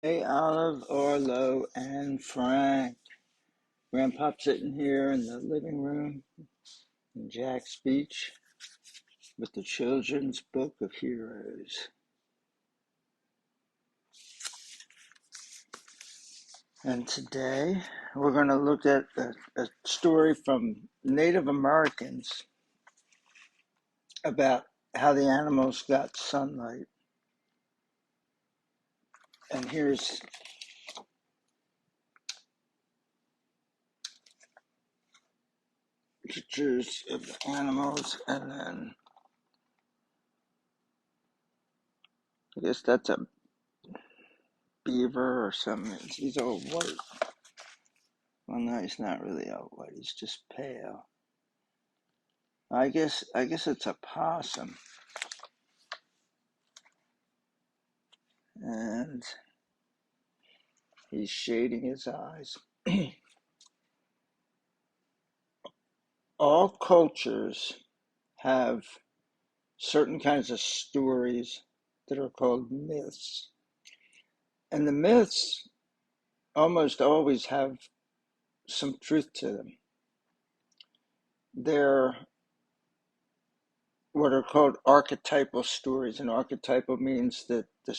Hey, Olive, Orlo, and Frank. Grandpop sitting here in the living room in Jack's Beach with the Children's Book of Heroes. And today we're going to look at a story from Native Americans about how the animals got sunlight. And here's pictures of the animals, and then I guess that's a beaver or something. He's all white. Well, no, he's not really all white. He's just pale. I guess it's a possum, and he's shading his eyes. All cultures have certain kinds of stories that are called myths, and the myths almost always have some truth to them. They're what are called archetypal stories, and archetypal means that the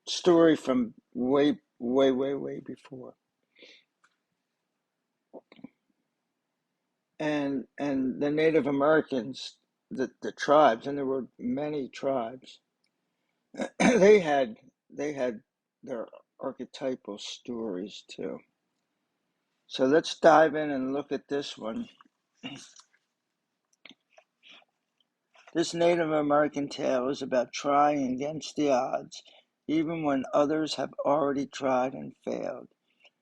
story from way, way, way, way before. And the Native Americans, the tribes, and there were many tribes, they had their archetypal stories too. So let's dive in and look at this one. This Native American tale is about trying against the odds, even when others have already tried and failed.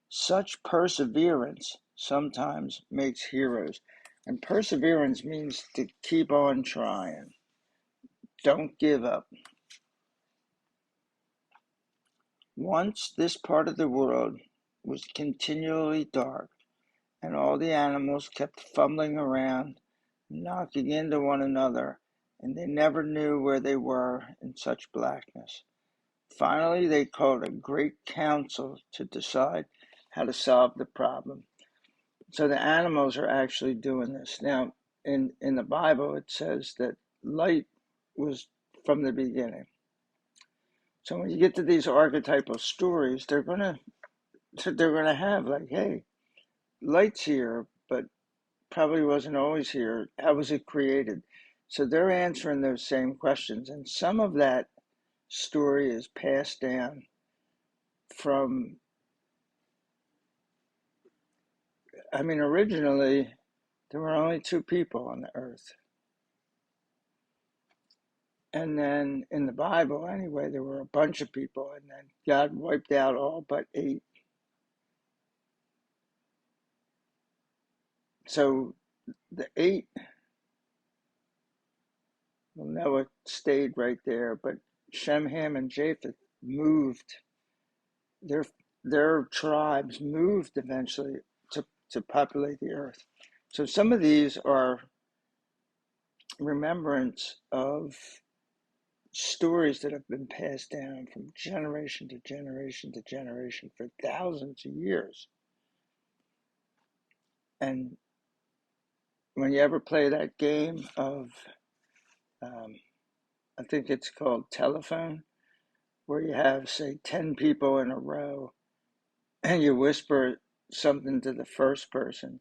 Such perseverance sometimes makes heroes. And perseverance means to keep on trying. Don't give up. Once this part of the world was continually dark, and all the animals kept fumbling around, knocking into one another, and they never knew where they were in such blackness. Finally, they called a great council to decide how to solve the problem. So the animals are actually doing this. Now, in the Bible, it says that light was from the beginning. So when you get to these archetypal stories, they're gonna have like, hey, light's here, but probably wasn't always here. How was it created? So they're answering those same questions, and some of that story is passed down from. I mean, originally there were only two people on the earth, and then in the Bible, anyway, there were a bunch of people, and then God wiped out all but eight. So the eight, well, Noah stayed right there, but Shem, Ham, and Japheth moved. Their their tribes moved eventually to populate the earth. So some of these are remembrance of stories that have been passed down from generation to generation to generation for thousands of years. And when you ever play that game of, um, I think it's called telephone, where you have, say, 10 people in a row, and you whisper something to the first person,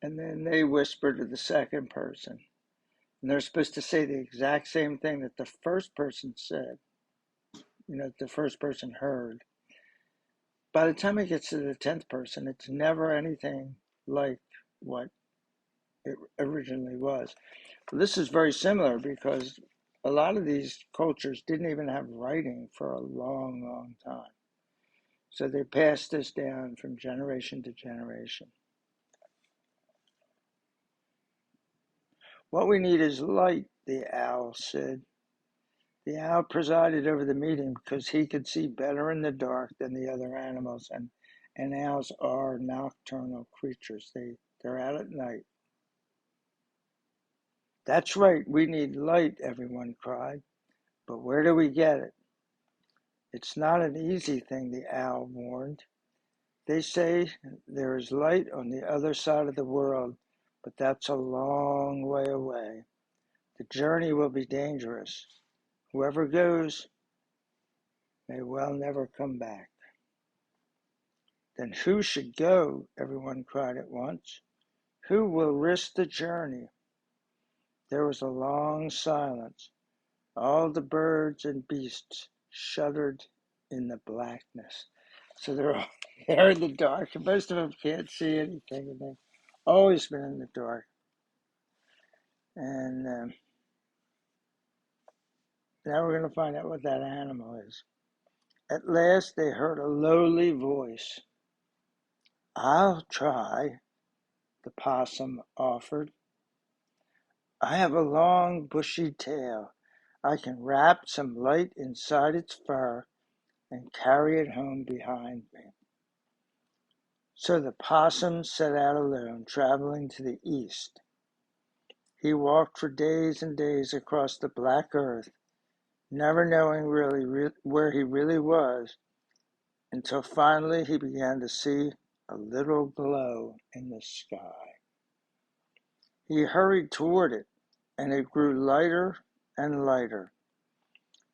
and then they whisper to the second person. And they're supposed to say the exact same thing that the first person said, the first person heard. By the time it gets to the 10th person, it's never anything like what it originally was. Well, this is very similar because a lot of these cultures didn't even have writing for a long, long time. So they passed this down from generation to generation. What we need is light, the owl said. The owl presided over the meeting because he could see better in the dark than the other animals, and owls are nocturnal creatures. They're out at night. That's right, we need light, everyone cried. But where do we get it? It's not an easy thing, the owl warned. They say there is light on the other side of the world, but that's a long way away. The journey will be dangerous. Whoever goes may well never come back. Then who should go? Everyone cried at once. Who will risk the journey? There was a long silence. All the birds and beasts shuddered in the blackness. So they're all there in the dark. And most of them can't see anything. And they've always been in the dark. And now we're going to find out what that animal is. At last they heard a lowly voice. I'll try, the possum offered. I have a long, bushy tail. I can wrap some light inside its fur and carry it home behind me. So the possum set out alone, traveling to the east. He walked for days and days across the black earth, never knowing where he really was, until finally he began to see a little glow in the sky. He hurried toward it, and it grew lighter and lighter.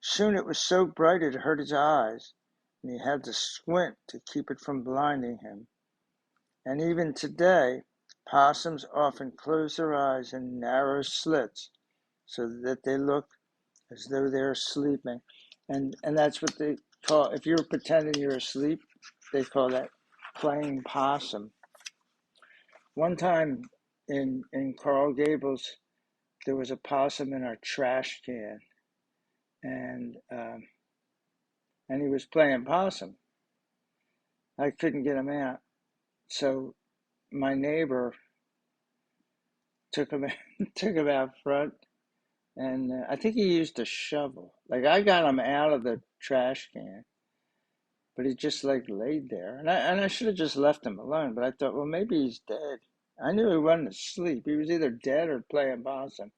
Soon it was so bright it hurt his eyes, and he had to squint to keep it from blinding him. And even today, possums often close their eyes in narrow slits so that they look as though they're sleeping. And that's what they call, if you're pretending you're asleep, they call that playing possum. One time in Coral Gables, there was a possum in our trash can, and he was playing possum. I couldn't get him out, so my neighbor took him out front, and I think he used a shovel. Like, I got him out of the trash can, but he just like laid there, and I should have just left him alone. But I thought, well, maybe he's dead. I knew he wasn't asleep. He was either dead or playing possum.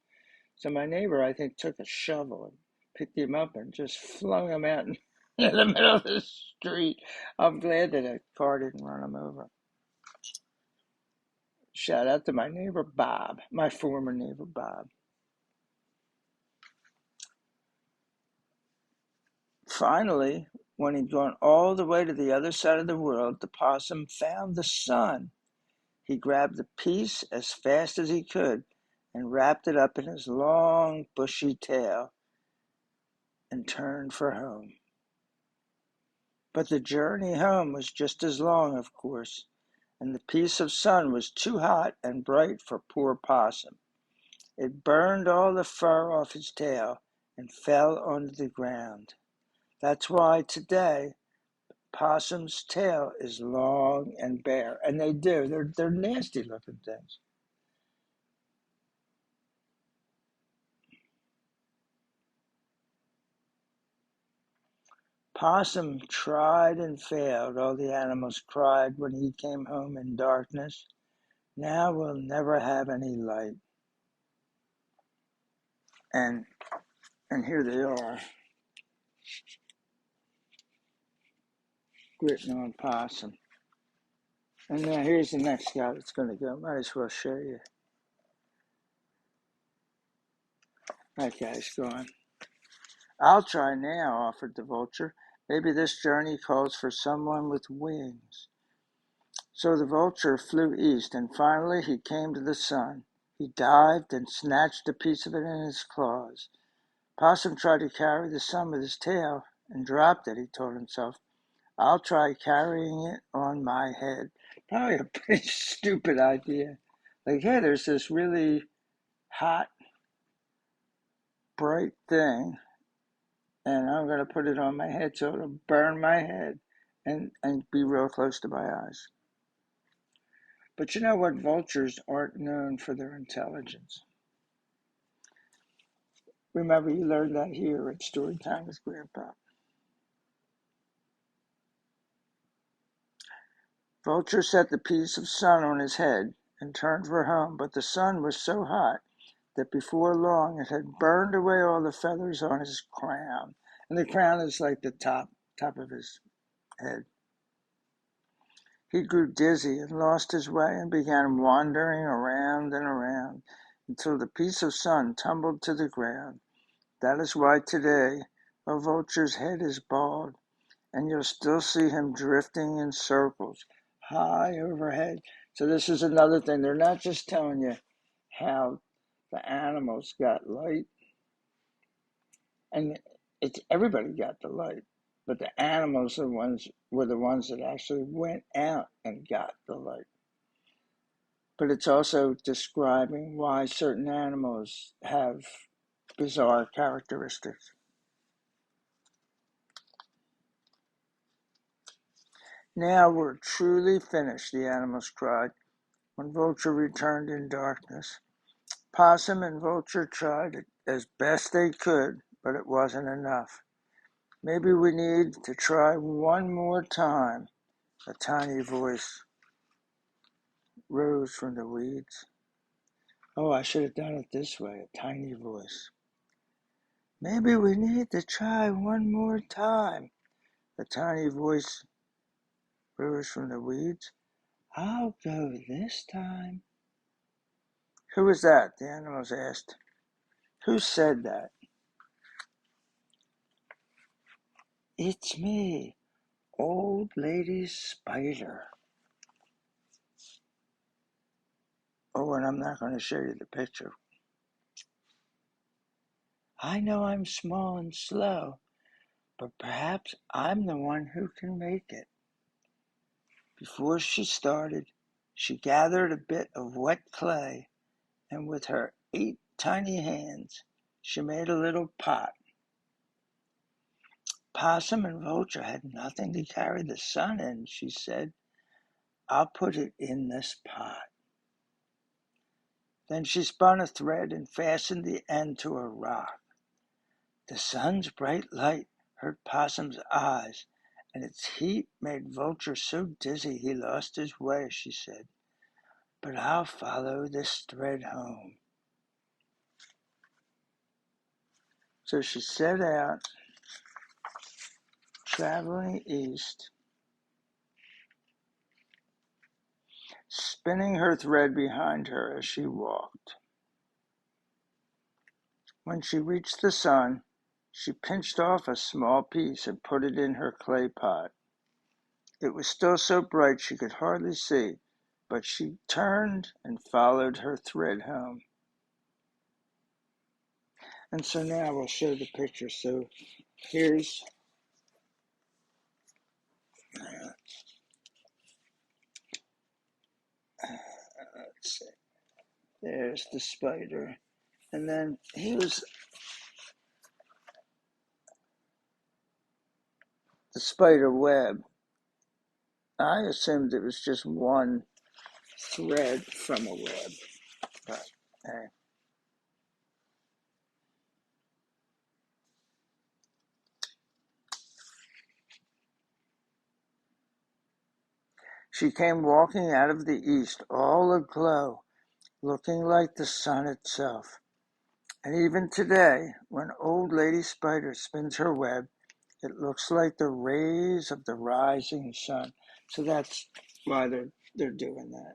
So my neighbor, I think, took a shovel and picked him up and just flung him out in the middle of the street. I'm glad that a car didn't run him over. Shout out to my neighbor Bob, my former neighbor Bob. Finally, when he'd gone all the way to the other side of the world, the possum found the sun. He grabbed the piece as fast as he could and wrapped it up in his long, bushy tail and turned for home. But the journey home was just as long, of course, and the piece of sun was too hot and bright for poor Possum. It burned all the fur off his tail and fell onto the ground. That's why today Possum's tail is long and bare, and they're nasty looking things. Possum tried and failed. All the animals cried when he came home in darkness. Now we'll never have any light. And here they are, written on Possum. And now here's the next guy that's going to go. Might as well show you. That guy's gone. I'll try now, offered the vulture. Maybe this journey calls for someone with wings. So the vulture flew east, and finally he came to the sun. He dived and snatched a piece of it in his claws. Possum tried to carry the sun with his tail and dropped it, he told himself. I'll try carrying it on my head. Probably a pretty stupid idea. Like, hey, there's this really hot, bright thing, and I'm going to put it on my head so it'll burn my head and be real close to my eyes. But you know what? Vultures aren't known for their intelligence. Remember, you learned that here at Storytime with Grandpa. Vulture set the piece of sun on his head and turned for home, but the sun was so hot that before long it had burned away all the feathers on his crown. And the crown is like the top top of his head. He grew dizzy and lost his way and began wandering around and around until the piece of sun tumbled to the ground. That is why today a vulture's head is bald, and you'll still see him drifting in circles high overhead. So this is another thing. They're not just telling you how the animals got light, and it's everybody got the light, but the animals were the ones that actually went out and got the light. But it's also describing why certain animals have bizarre characteristics. Now we're truly finished, the animals cried when Vulture returned in darkness. Possum and Vulture tried it as best they could, but it wasn't enough. Maybe we need to try one more time. A tiny voice rose from the weeds. Oh, I should have done it this way, a tiny voice. Maybe we need to try one more time. A tiny voice rose from the weeds. I'll go this time. Who was that? The animals asked. Who said that? It's me, Old Lady Spider. Oh, and I'm not going to show you the picture. I know I'm small and slow, but perhaps I'm the one who can make it. Before she started, she gathered a bit of wet clay, and with her 8 tiny hands, she made a little pot. Possum and Vulture had nothing to carry the sun in, she said. I'll put it in this pot. Then she spun a thread and fastened the end to a rock. The sun's bright light hurt Possum's eyes, and its heat made Vulture so dizzy he lost his way, she said. But I'll follow this thread home. So she set out, traveling east, spinning her thread behind her as she walked. When she reached the sun, she pinched off a small piece and put it in her clay pot. It was still so bright she could hardly see, but she turned and followed her thread home. And so now we'll show the picture. So here's, let's see, there's the spider. And then here's the spider web. I assumed it was just one thread from a web, but hey. She came walking out of the east, all aglow, looking like the sun itself. And even today, when Old Lady Spider spins her web, it looks like the rays of the rising sun. So that's why they're doing that.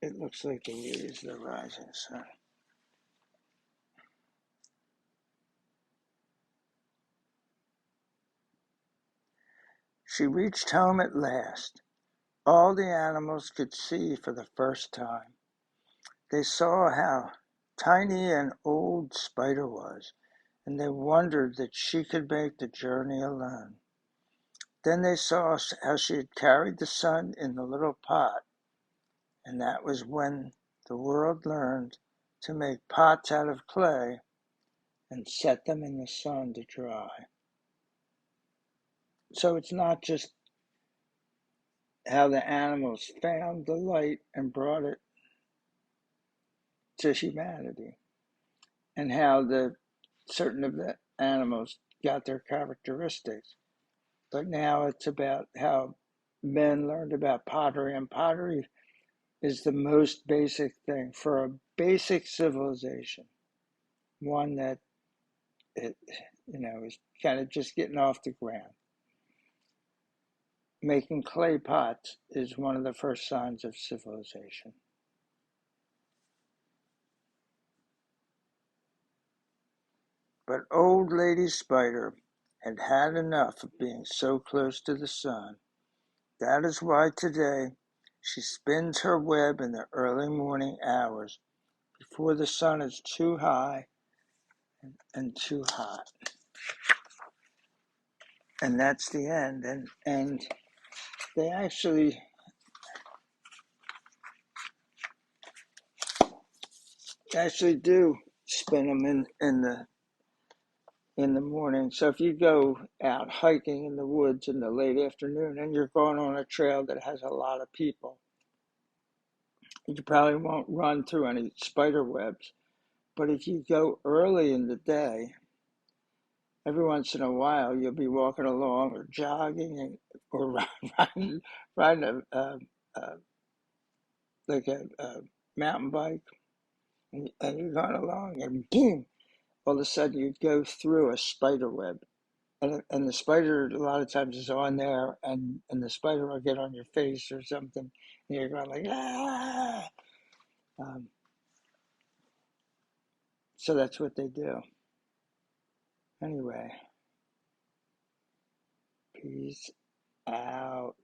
It looks like the rays of the rising sun. She reached home at last. All the animals could see for the first time. They saw how tiny and old Spider was, and they wondered that she could make the journey alone. Then they saw how she had carried the sun in the little pot, and that was when the world learned to make pots out of clay and set them in the sun to dry. So it's not just how the animals found the light and brought it to humanity, and how the certain of the animals got their characteristics. But now it's about how men learned about pottery, and pottery is the most basic thing for a basic civilization, one that it was kind of just getting off the ground. Making clay pots is one of the first signs of civilization. But old lady Spider had had enough of being so close to the sun. That is why today she spins her web in the early morning hours before the sun is too high and too hot. And that's the end. And they actually do spin them in the morning. So if you go out hiking in the woods in the late afternoon and you're going on a trail that has a lot of people, you probably won't run through any spider webs. But if you go early in the day, every once in a while you'll be walking along or jogging or riding a mountain bike, and you're going along, and boom, all of a sudden you go through a spider web. And the spider a lot of times is on there, and the spider will get on your face or something, and you're going like, ah. Um, so that's what they do. Anyway, peace out.